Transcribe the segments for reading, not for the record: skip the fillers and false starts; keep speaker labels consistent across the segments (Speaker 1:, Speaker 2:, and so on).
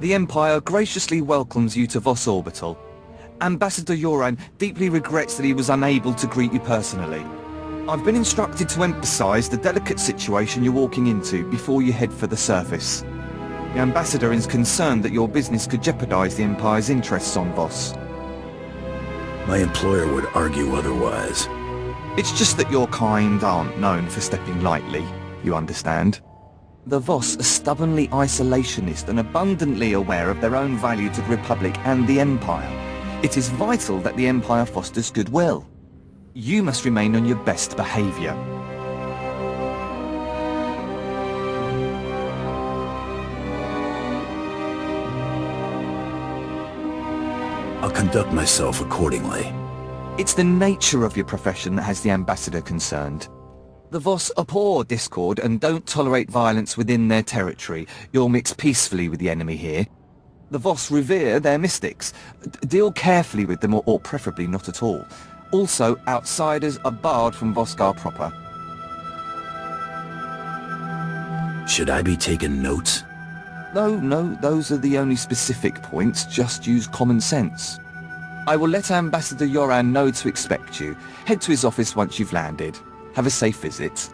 Speaker 1: The Empire graciously welcomes you to Voss Orbital. Ambassador Yoran deeply regrets that he was unable to greet you personally. I've been instructed to emphasize the delicate situation you're walking into before you head for the surface. The Ambassador is concerned that your business could jeopardize the Empire's interests on Voss.
Speaker 2: My employer would argue otherwise.
Speaker 1: It's just that your kind aren't known for stepping lightly, you understand? The Voss are stubbornly isolationist and abundantly aware of their own value to the Republic and the Empire. It is vital that the Empire fosters goodwill. You must remain on your best behavior.
Speaker 2: I'll conduct myself accordingly.
Speaker 1: It's the nature of your profession that has the Ambassador concerned. The Voss abhor discord and don't tolerate violence within their territory. You'll mix peacefully with the enemy here. The Voss revere their mystics. Deal carefully with them or preferably not at all. Also, outsiders are barred from Voskar proper.
Speaker 2: Should I be taking notes?
Speaker 1: No, those are the only specific points. Just use common sense. I will let Ambassador Yoran know to expect you. Head to his office once you've landed. Have a safe visit.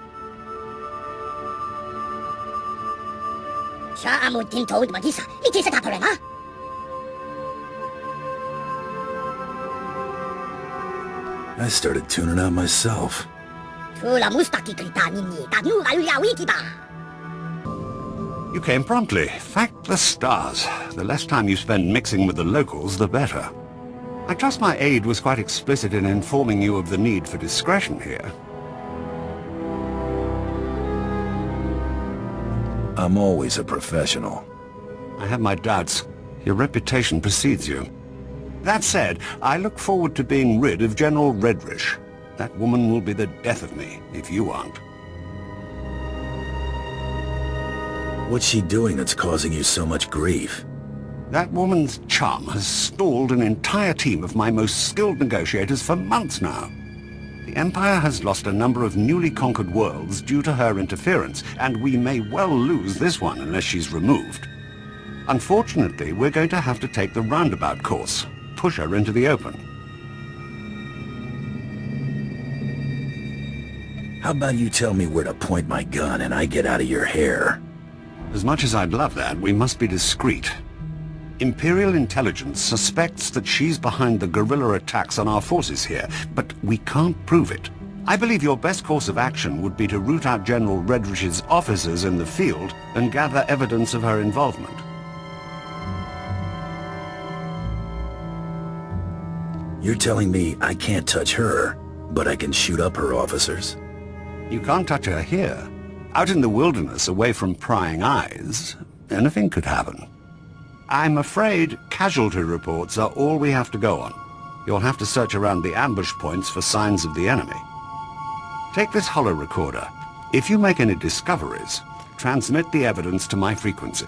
Speaker 2: I started tuning out myself.
Speaker 3: You came promptly. Thank the stars. The less time you spend mixing with the locals, the better. I trust my aide was quite explicit in informing you of the need for discretion here.
Speaker 2: I'm always a professional.
Speaker 3: I have my doubts. Your reputation precedes you. That said, I look forward to being rid of General Redrish. That woman will be the death of me, if you aren't.
Speaker 2: What's she doing that's causing you so much grief?
Speaker 3: That woman's charm has stalled an entire team of my most skilled negotiators for months now. The Empire has lost a number of newly conquered worlds due to her interference, and we may well lose this one unless she's removed. Unfortunately, we're going to have to take the roundabout course, push her into the open.
Speaker 2: How about you tell me where to point my gun and I get out of your hair?
Speaker 3: As much as I'd love that, we must be discreet. Imperial intelligence suspects that she's behind the guerrilla attacks on our forces here, but we can't prove it. I believe your best course of action would be to root out General Redrish's officers in the field and gather evidence of her involvement.
Speaker 2: You're telling me I can't touch her, but I can shoot up her officers?
Speaker 3: You can't touch her here. Out in the wilderness, away from prying eyes, anything could happen. I'm afraid casualty reports are all we have to go on. You'll have to search around the ambush points for signs of the enemy. Take this holo recorder. If you make any discoveries, transmit the evidence to my frequency.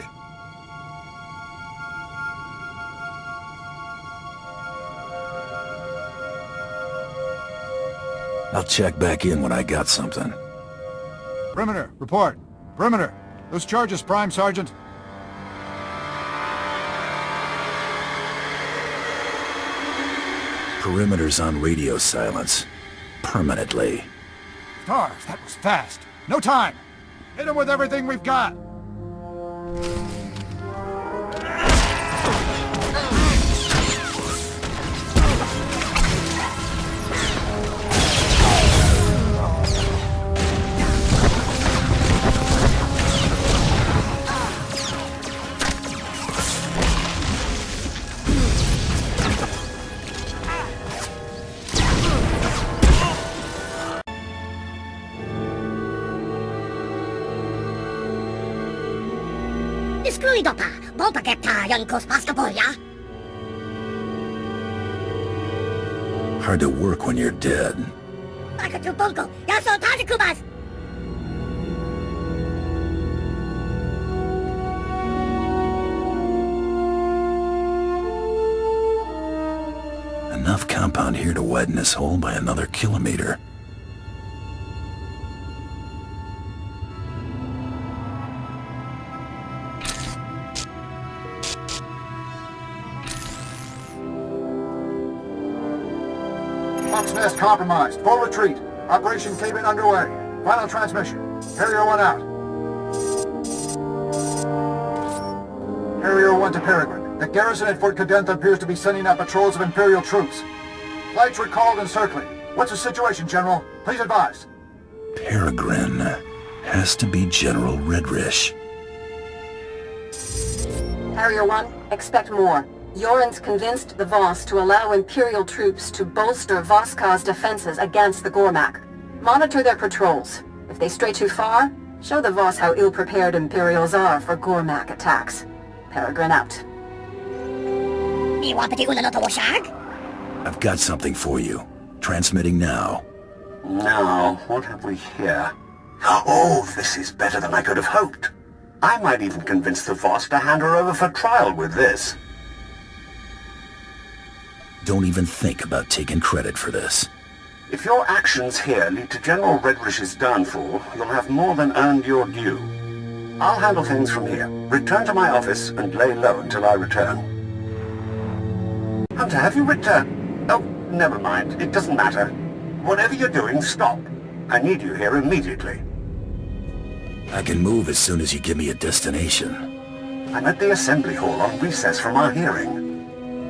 Speaker 2: I'll check back in when I got something.
Speaker 4: Perimeter, report. Perimeter. Those charges, Prime Sergeant.
Speaker 2: Perimeter's on radio silence. Permanently.
Speaker 4: Stars, that was fast. No time. Hit him with everything we've got.
Speaker 2: Hard to work when you're dead. Enough compound here to widen this hole by another kilometer.
Speaker 4: Hawk's Nest compromised. Full retreat. Operation Cave-In underway. Final transmission. Harrier 1 out. Harrier 1 to Peregrine. The garrison at Fort Cadentha appears to be sending out patrols of Imperial troops. Flights recalled and circling. What's the situation, General? Please advise.
Speaker 2: Peregrine. Has to be General Redrish.
Speaker 5: Harrier 1, expect more. Yoren's convinced the Voss to allow Imperial troops to bolster Vosskar's defenses against the Gormak. Monitor their patrols. If they stray too far, show the Voss how ill-prepared Imperials are for Gormak attacks. Peregrine out.
Speaker 2: I've got something for you. Transmitting now.
Speaker 3: Now, what have we here? Oh, this is better than I could have hoped. I might even convince the Voss to hand her over for trial with this.
Speaker 2: Don't even think about taking credit for this.
Speaker 3: If your actions here lead to General Redrish's downfall, you'll have more than earned your due. I'll handle things from here. Return to my office and lay low until I return. Hunter, have you returned? Oh, never mind. It doesn't matter. Whatever you're doing, stop. I need you here immediately.
Speaker 2: I can move as soon as you give me a destination.
Speaker 3: I'm at the assembly hall on recess from our hearing.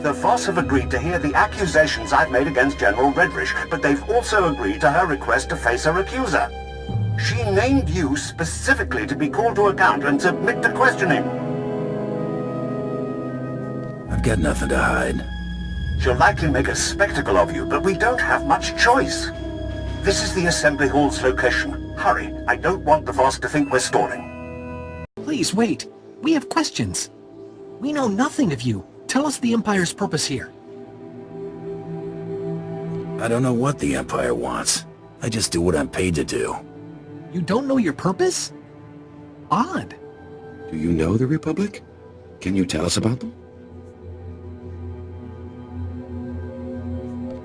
Speaker 3: The Voss have agreed to hear the accusations I've made against General Redrish, but they've also agreed to her request to face her accuser. She named you specifically to be called to account and submit to questioning.
Speaker 2: I've got nothing to hide.
Speaker 3: She'll likely make a spectacle of you, but we don't have much choice. This is the assembly hall's location. Hurry, I don't want the Voss to think we're stalling.
Speaker 6: Please wait. We have questions. We know nothing of you. Tell us the Empire's purpose here.
Speaker 2: I don't know what the Empire wants. I just do what I'm paid to do.
Speaker 6: You don't know your purpose? Odd.
Speaker 7: Do you know the Republic? Can you tell us about them?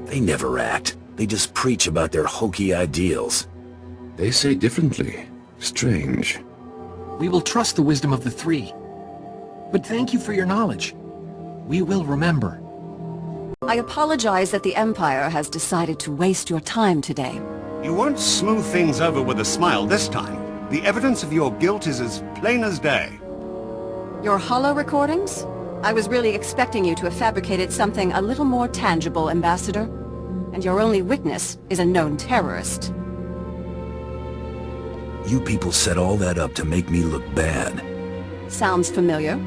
Speaker 2: They never act. They just preach about their hokey ideals.
Speaker 7: They say differently. Strange.
Speaker 6: We will trust the wisdom of the three. But thank you for your knowledge. We will remember.
Speaker 5: I apologize that the Empire has decided to waste your time today.
Speaker 3: You won't smooth things over with a smile this time. The evidence of your guilt is as plain as day.
Speaker 5: Your holo recordings? I was really expecting you to have fabricated something a little more tangible, Ambassador. And your only witness is a known terrorist.
Speaker 2: You people set all that up to make me look bad.
Speaker 5: Sounds familiar.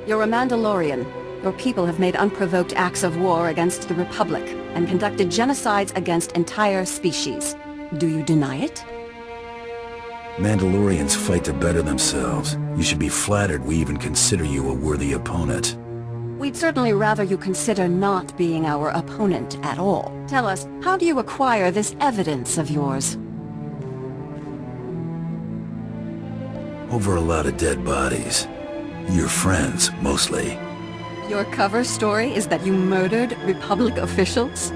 Speaker 5: You're a Mandalorian. Your people have made unprovoked acts of war against the Republic and conducted genocides against entire species. Do you deny it?
Speaker 2: Mandalorians fight to better themselves. You should be flattered we even consider you a worthy opponent.
Speaker 5: We'd certainly rather you consider not being our opponent at all. Tell us, how do you acquire this evidence of yours?
Speaker 2: Over a lot of dead bodies. Your friends, mostly.
Speaker 5: Your cover story is that you murdered Republic officials?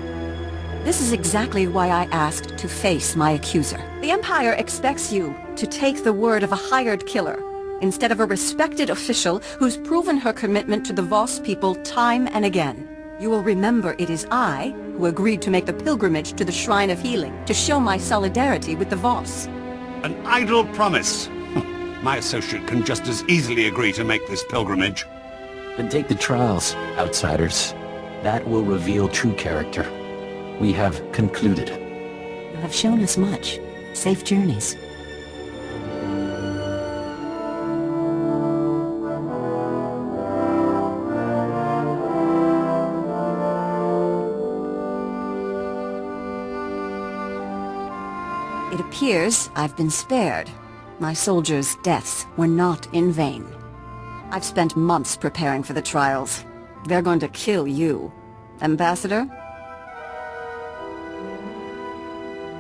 Speaker 5: This is exactly why I asked to face my accuser. The Empire expects you to take the word of a hired killer, instead of a respected official who's proven her commitment to the Voss people time and again. You will remember it is I who agreed to make the pilgrimage to the Shrine of Healing to show my solidarity with the Voss.
Speaker 3: An idle promise. My associate can just as easily agree to make this pilgrimage.
Speaker 8: Then take the trials, outsiders. That will reveal true character. We have concluded.
Speaker 5: You have shown us much. Safe journeys. It appears I've been spared. My soldiers' deaths were not in vain. I've spent months preparing for the trials. They're going to kill you. Ambassador?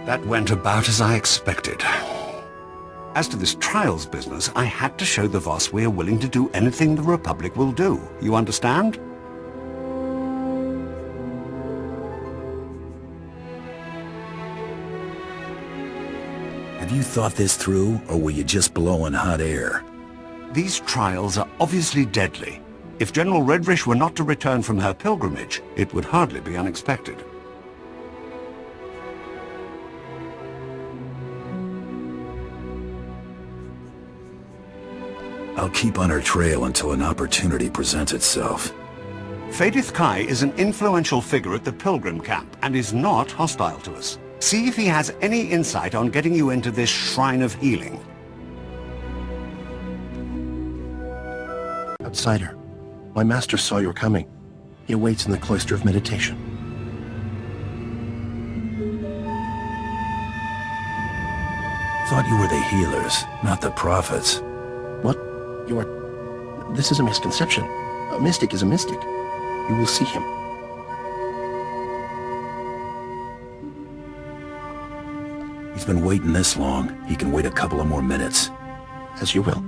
Speaker 3: That went about as I expected. As to this trials business, I had to show the Voss we are willing to do anything the Republic will do. You understand?
Speaker 2: Have you thought this through, or were you just blowing hot air?
Speaker 3: These trials are obviously deadly. If General Redrish were not to return from her pilgrimage, it would hardly be unexpected.
Speaker 2: I'll keep on her trail until an opportunity presents itself.
Speaker 3: Fadith Kai is an influential figure at the Pilgrim camp and is not hostile to us. See if he has any insight on getting you into this Shrine of Healing.
Speaker 9: Outsider, my master saw you coming. He awaits in the Cloister of Meditation.
Speaker 2: Thought you were the healers, not the prophets.
Speaker 9: What? You are... This is a misconception. A mystic is a mystic. You will see him.
Speaker 2: He's been waiting this long. He can wait a couple of more minutes.
Speaker 9: As you will.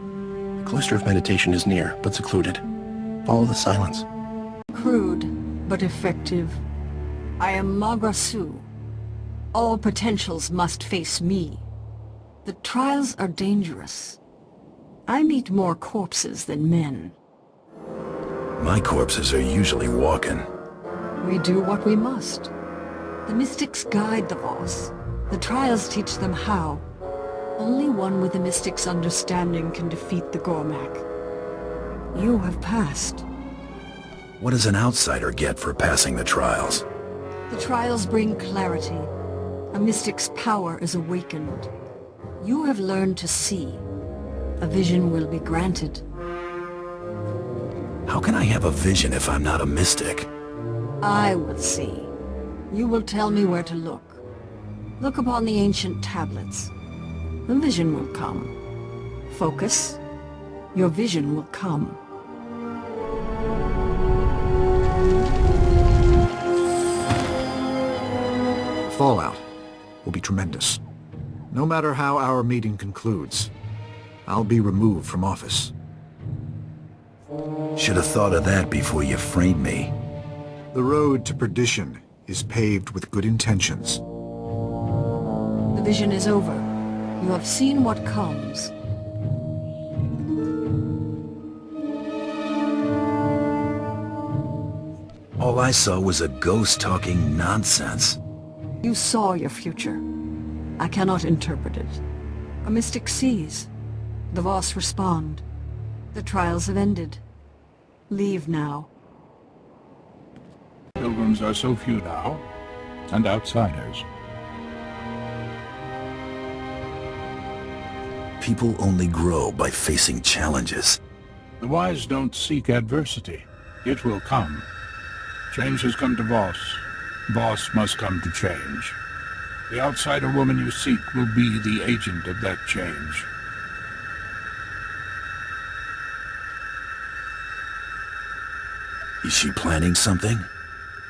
Speaker 9: The Cloister of Meditation is near, but secluded. Follow the silence.
Speaker 5: Crude, but effective. I am Magra Su. All potentials must face me. The trials are dangerous. I meet more corpses than men.
Speaker 2: My corpses are usually walking.
Speaker 5: We do what we must. The mystics guide the Voss. The trials teach them how. Only one with the mystic's understanding can defeat the Gormak. You have passed.
Speaker 2: What does an outsider get for passing the trials?
Speaker 5: The trials bring clarity. A mystic's power is awakened. You have learned to see. A vision will be granted.
Speaker 2: How can I have a vision if I'm not a mystic?
Speaker 5: I will see. You will tell me where to look. Look upon the ancient tablets. The vision will come. Focus. Your vision will come.
Speaker 4: Fallout will be tremendous. No matter how our meeting concludes, I'll be removed from office.
Speaker 2: Should have thought of that before you framed me.
Speaker 4: The road to perdition is paved with good intentions.
Speaker 5: The vision is over. You have seen what comes.
Speaker 2: All I saw was a ghost talking nonsense.
Speaker 5: You saw your future. I cannot interpret it. A mystic sees. The Voss respond. The trials have ended. Leave now.
Speaker 10: Pilgrims are so few now, and outsiders.
Speaker 2: People only grow by facing challenges.
Speaker 10: The wise don't seek adversity. It will come. Change has come to Voss. Voss must come to change. The outsider woman you seek will be the agent of that change.
Speaker 2: Is she planning something?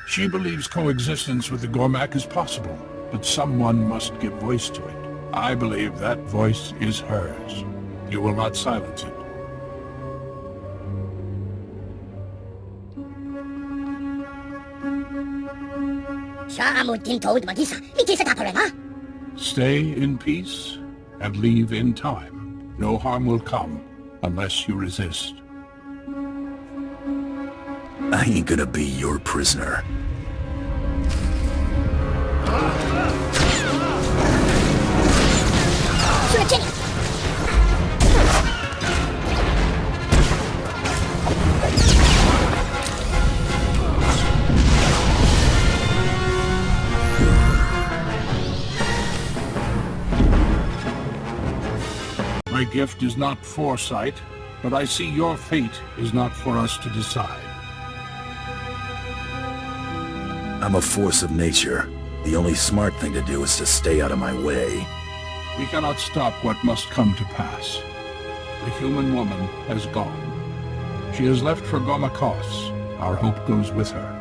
Speaker 10: She believes coexistence with the Gormak is possible, but someone must give voice to it. I believe that voice is hers. You will not silence it. Stay in peace and leave in time. No harm will come unless you resist.
Speaker 2: I ain't gonna be your prisoner.
Speaker 10: My gift is not foresight, but I see your fate is not for us to decide.
Speaker 2: I'm a force of nature. The only smart thing to do is to stay out of my way.
Speaker 10: We cannot stop what must come to pass. The human woman has gone. She has left for Gomakos. Our hope goes with her.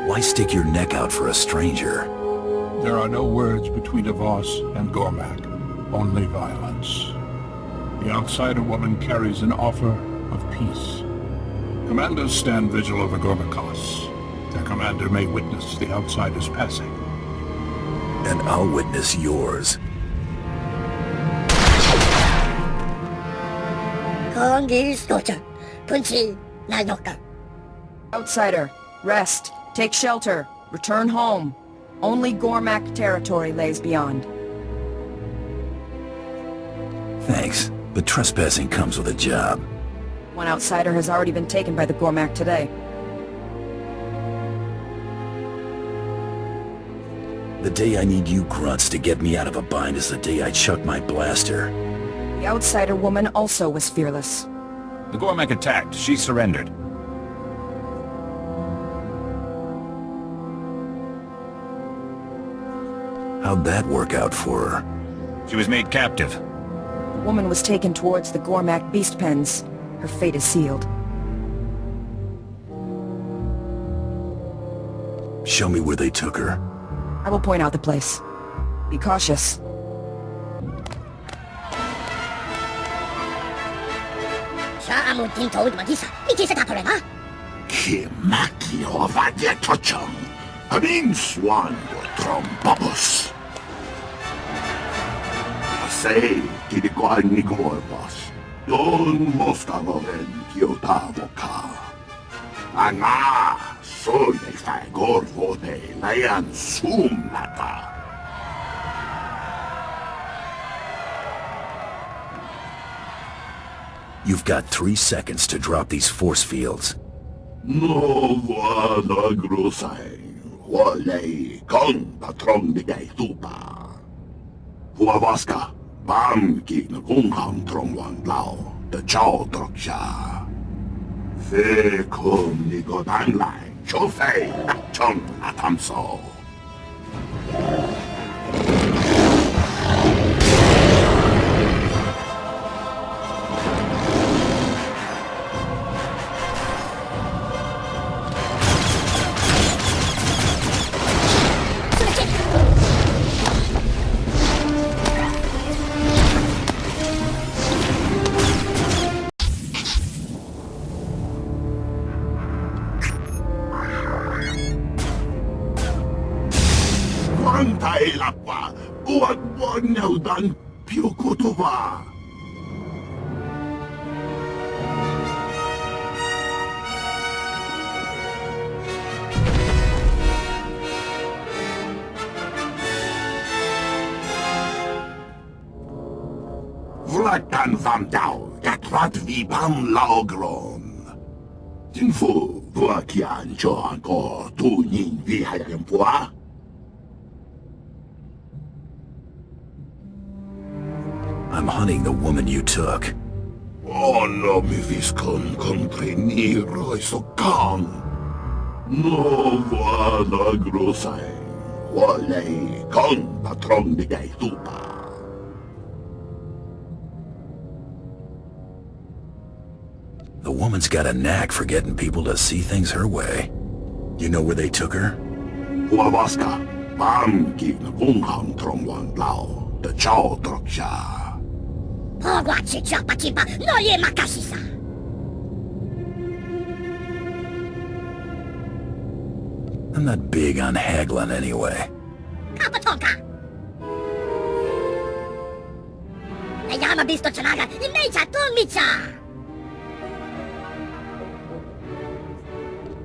Speaker 2: Why stick your neck out for a stranger?
Speaker 10: There are no words between a Voss and Gormak, only violence. The outsider woman carries an offer of peace. Commanders stand vigil over Gomakos. Their commander may witness the outsider's passing.
Speaker 2: And I'll witness yours.
Speaker 11: Outsider, rest. Take shelter. Return home. Only Gormak territory lays beyond.
Speaker 2: Thanks. But trespassing comes with a job.
Speaker 11: One outsider has already been taken by the Gormak today.
Speaker 2: The day I need you grunts to get me out of a bind is the day I chuck my blaster.
Speaker 11: The outsider woman also was fearless.
Speaker 12: The Gormak attacked. She surrendered.
Speaker 2: How'd that work out for her?
Speaker 12: She was made captive.
Speaker 11: The woman was taken towards the Gormak beast pens. Her fate is sealed.
Speaker 2: Show me where they took her.
Speaker 11: I will point out the place. Be cautious.
Speaker 13: Kimaki ovadia tochong. Amin swan trombobus. Say, tidikuan ni Voss. Don mostaloven kiotavoka. Anga, soy fagor vode layan sumnata.
Speaker 2: You've got 3 seconds to drop these force fields.
Speaker 13: No vada grosai. Wale con patron bigay tupa. Huavaska, bam kin kungham trongwang lao, the chow troksha. Fe kum ni go danglai, chofei, chong atamso. Lappa, uwag mo nyaudan, piyokutuba. Vlakan vam dao, katrat vipam laogron. Jinfu, vuakian choan ko tu nin vihayam pua.
Speaker 2: I'm hunting the woman you took.
Speaker 13: Oh no, mi viscon compreniro isokan. No vada grosai. Wale con patron bigay tupa.
Speaker 2: The woman's got a knack for getting people to see things her way. You know where they took her?
Speaker 13: Huavaska, bam kin kungham trongwang lao, the chow troksha.
Speaker 2: I'm not big on haggling anyway.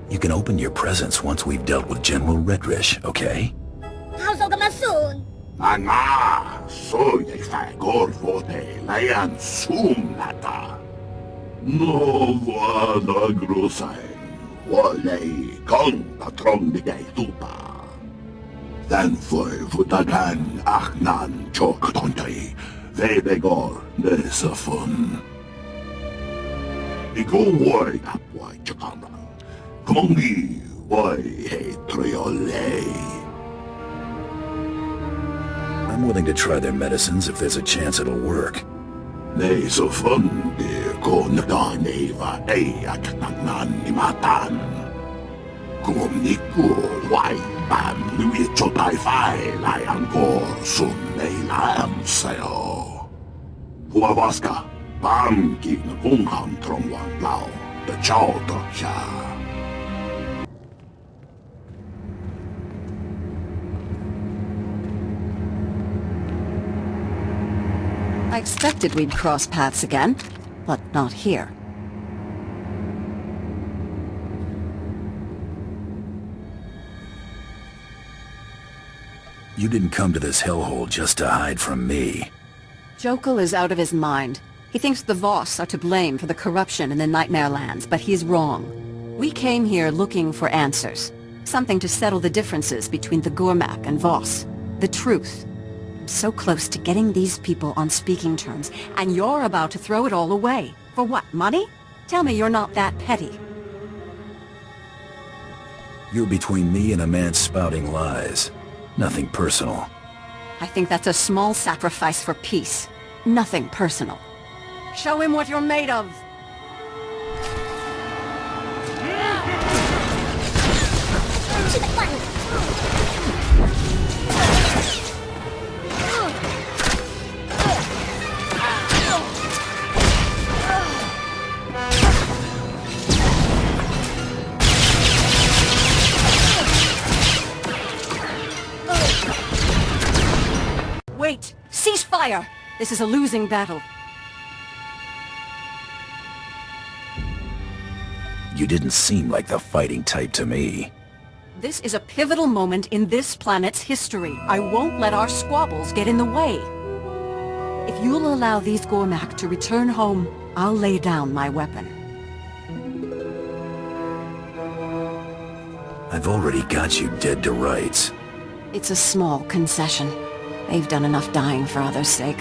Speaker 2: You can open your presents once we've dealt with General Redrish, okay?
Speaker 13: Anga, soy fagor vode layan sumnata. No vada grosai, wale con patron bigay tupa. Then foi vutagan achnan chok tontay, vebegor nesafun. Igo woy apway chakama, kongi woy he triole.
Speaker 2: I'm willing to try their medicines if there's a chance it'll work.
Speaker 13: Ne so fun de ko nadan eva aknan ni matan. Kum ni ko wai bam lui chotai fai lai angkor sun nei lam sayo. Huavaska bam ki na kungham trongwang lao the chow troksha.
Speaker 5: I expected we'd cross paths again, but not here.
Speaker 2: You didn't come to this hellhole just to hide from me.
Speaker 5: Jokul is out of his mind. He thinks the Voss are to blame for the corruption in the Nightmare Lands, but he's wrong. We came here looking for answers. Something to settle the differences between the Gormak and Voss. The truth. I'm so close to getting these people on speaking terms, and you're about to throw it all away. For what, money? Tell me you're not that petty.
Speaker 2: You're between me and a man spouting lies. Nothing personal.
Speaker 5: I think that's a small sacrifice for peace. Nothing personal. Show him what you're made of!
Speaker 14: To the button!
Speaker 5: Wait! Cease fire! This is a losing battle.
Speaker 2: You didn't seem like the fighting type to me.
Speaker 5: This is a pivotal moment in this planet's history. I won't let our squabbles get in the way. If you'll allow these Gormak to return home, I'll lay down my weapon.
Speaker 2: I've already got you dead to rights.
Speaker 5: It's a small concession. They've done enough dying for others' sake.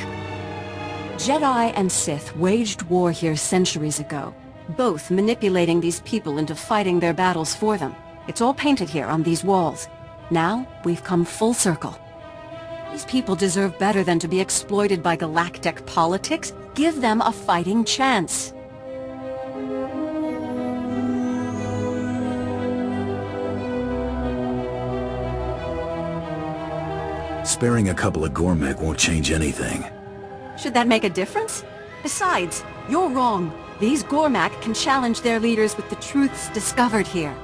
Speaker 5: Jedi and Sith waged war here centuries ago, both manipulating these people into fighting their battles for them. It's all painted here on these walls. Now, we've come full circle. These people deserve better than to be exploited by galactic politics. Give them a fighting chance.
Speaker 2: Sparing a couple of Gormak won't change anything.
Speaker 5: Should that make a difference? Besides, you're wrong. These Gormak can challenge their leaders with the truths discovered here.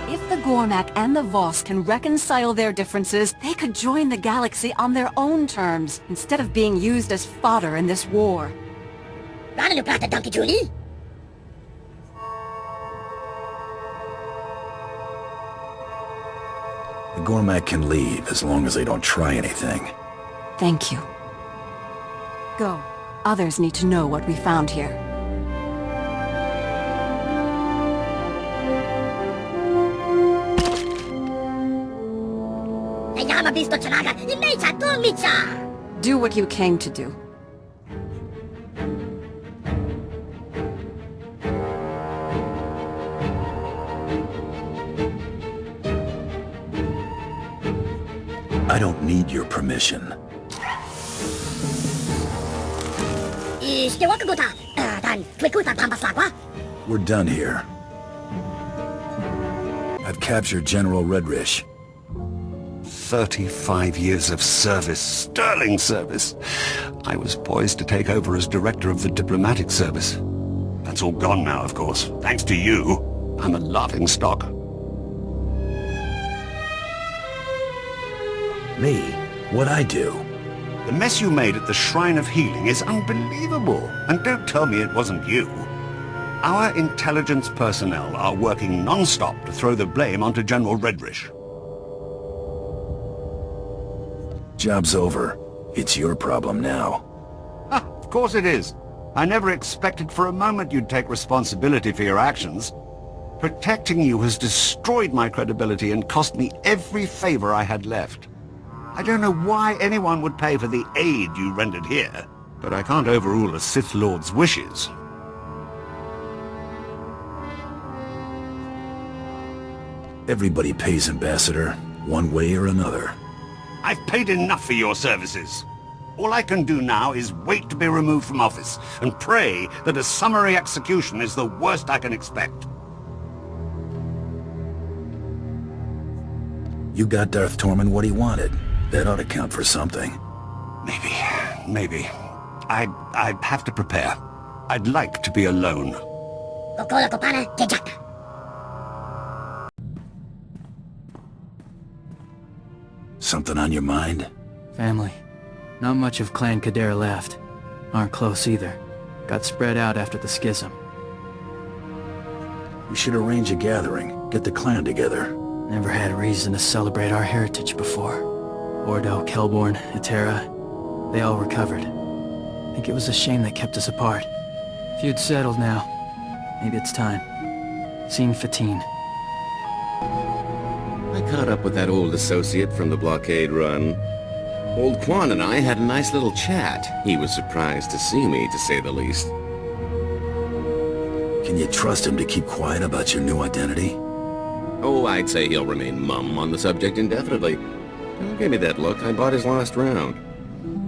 Speaker 5: If the Gormak and the Voss can reconcile their differences, they could join the galaxy on their own terms, instead of being used as fodder in this war.
Speaker 14: Ano plata, Donkey Julie?
Speaker 2: The Gormak can leave as long as they don't try anything.
Speaker 5: Thank you. Go. Others need to know what we found here. Do what you came to do.
Speaker 2: I don't need your permission. We're done here. I've captured General Redrish.
Speaker 3: 35 years of service, sterling service. I was poised to take over as director of the diplomatic service. That's all gone now, of course. Thanks to you. I'm a laughingstock.
Speaker 2: Me? What'd I do?
Speaker 3: The mess you made at the Shrine of Healing is unbelievable. And don't tell me it wasn't you. Our intelligence personnel are working non-stop to throw the blame onto General Redrish.
Speaker 2: Job's over. It's your problem now.
Speaker 3: Of course it is. I never expected for a moment you'd take responsibility for your actions. Protecting you has destroyed my credibility and cost me every favor I had left. I don't know why anyone would pay for the aid you rendered here, but I can't overrule a Sith Lord's wishes.
Speaker 2: Everybody pays, Ambassador, one way or another.
Speaker 3: I've paid enough for your services. All I can do now is wait to be removed from office and pray that a summary execution is the worst I can expect.
Speaker 2: You got Darth Tormen what he wanted. That ought to count for something.
Speaker 3: Maybe. I have to prepare. I'd like to be alone.
Speaker 2: Something on your mind?
Speaker 15: Family. Not much of Clan Kadera left. Aren't close either. Got spread out after the schism.
Speaker 2: We should arrange a gathering. Get the clan together.
Speaker 15: Never had a reason to celebrate our heritage before. Ordo, Kelborn, Etera, they all recovered. think it was a shame that kept us apart. Feud's settled now. Maybe it's time. Scene 15.
Speaker 7: I caught up with that old associate from the blockade run. Old Quan and I had a nice little chat. He was surprised to see me, to say the least.
Speaker 2: Can you trust him to keep quiet about your new identity?
Speaker 7: Oh, I'd say he'll remain mum on the subject indefinitely. Don't give me that look. I bought his last round.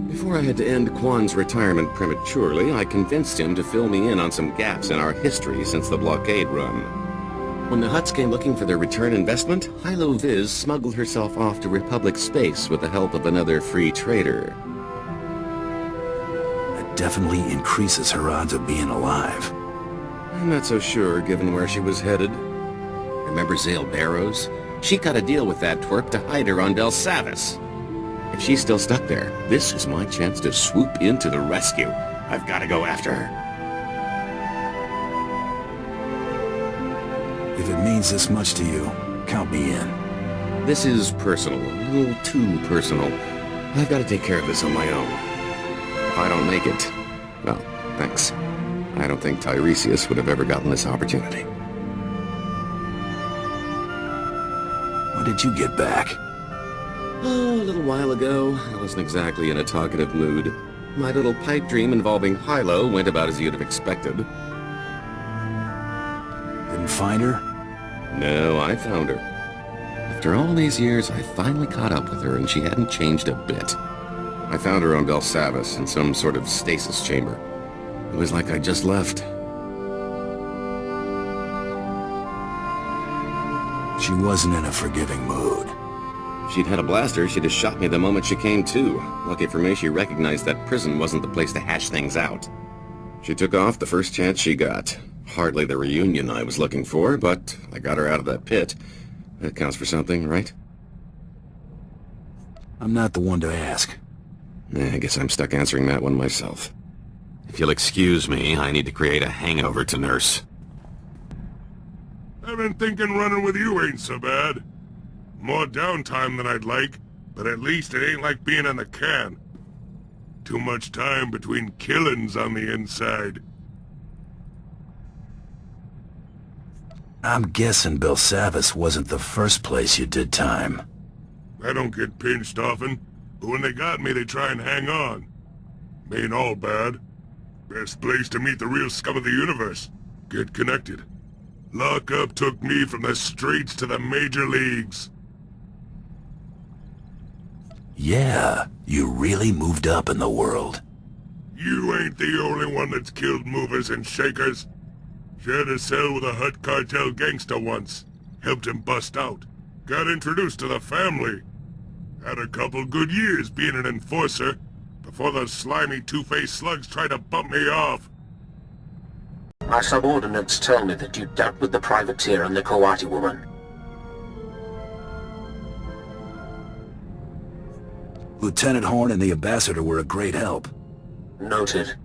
Speaker 7: Before I had to end Quan's retirement prematurely, I convinced him to fill me in on some gaps in our history since the blockade run. When the Hutts came looking for their return investment, Hylo Viz smuggled herself off to Republic space with the help of another free trader.
Speaker 2: That definitely increases her odds of being alive.
Speaker 7: I'm not so sure, given where she was headed. Remember Zale Barrows? She cut a deal with that twerp to hide her on Belsavis. If she's still stuck there, this is my chance to swoop in to the rescue. I've got to go after her.
Speaker 2: If it means this much to you, count me in.
Speaker 7: This is personal, a little too personal. I've got to take care of this on my own. If I don't make it, well, thanks. I don't think Tiresias would have ever gotten this opportunity.
Speaker 2: When did you get back?
Speaker 7: Oh, a little while ago. I wasn't exactly in a talkative mood. My little pipe dream involving Hylo went about as you'd have expected.
Speaker 2: Didn't find her?
Speaker 7: No, I found her. After all these years, I finally caught up with her, and she hadn't changed a bit. I found her on Belsavis in some sort of stasis chamber. It was like I just left.
Speaker 2: She wasn't in a forgiving mood.
Speaker 7: If she'd had a blaster, she'd have shot me the moment she came to. Lucky for me, she recognized that prison wasn't the place to hash things out. She took off the first chance she got. Hardly the reunion I was looking for, but I got her out of that pit. That counts for something, right?
Speaker 2: I'm not the one to ask.
Speaker 7: I guess I'm stuck answering that one myself. If you'll excuse me, I need to create a hangover to nurse.
Speaker 16: I've been thinking running with you ain't so bad. More downtime than I'd like, but at least it ain't like being in the can. Too much time between killings on the inside.
Speaker 2: I'm guessing Belsavis wasn't the first place you did time.
Speaker 16: I don't get pinched often, but when they got me, they try and hang on. Ain't all bad. Best place to meet the real scum of the universe. Get connected. Lockup took me from the streets to the major leagues.
Speaker 2: Yeah, you really moved up in the world.
Speaker 16: You ain't the only one that's killed movers and shakers. Shared a cell with a Hutt cartel gangster once. Helped him bust out. Got introduced to the family. Had a couple good years being an enforcer, before those slimy two-faced slugs tried to bump me off.
Speaker 9: My subordinates tell me that you dealt with the privateer and the Kawati woman.
Speaker 2: Lieutenant Horn and the Ambassador were a great help.
Speaker 9: Noted.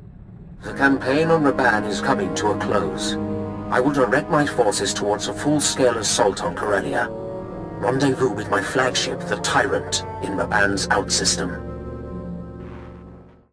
Speaker 9: The campaign on Revan is coming to a close. I will direct my forces towards a full-scale assault on Corellia. Rendezvous with my flagship, the Tyrant, in Revan's outsystem.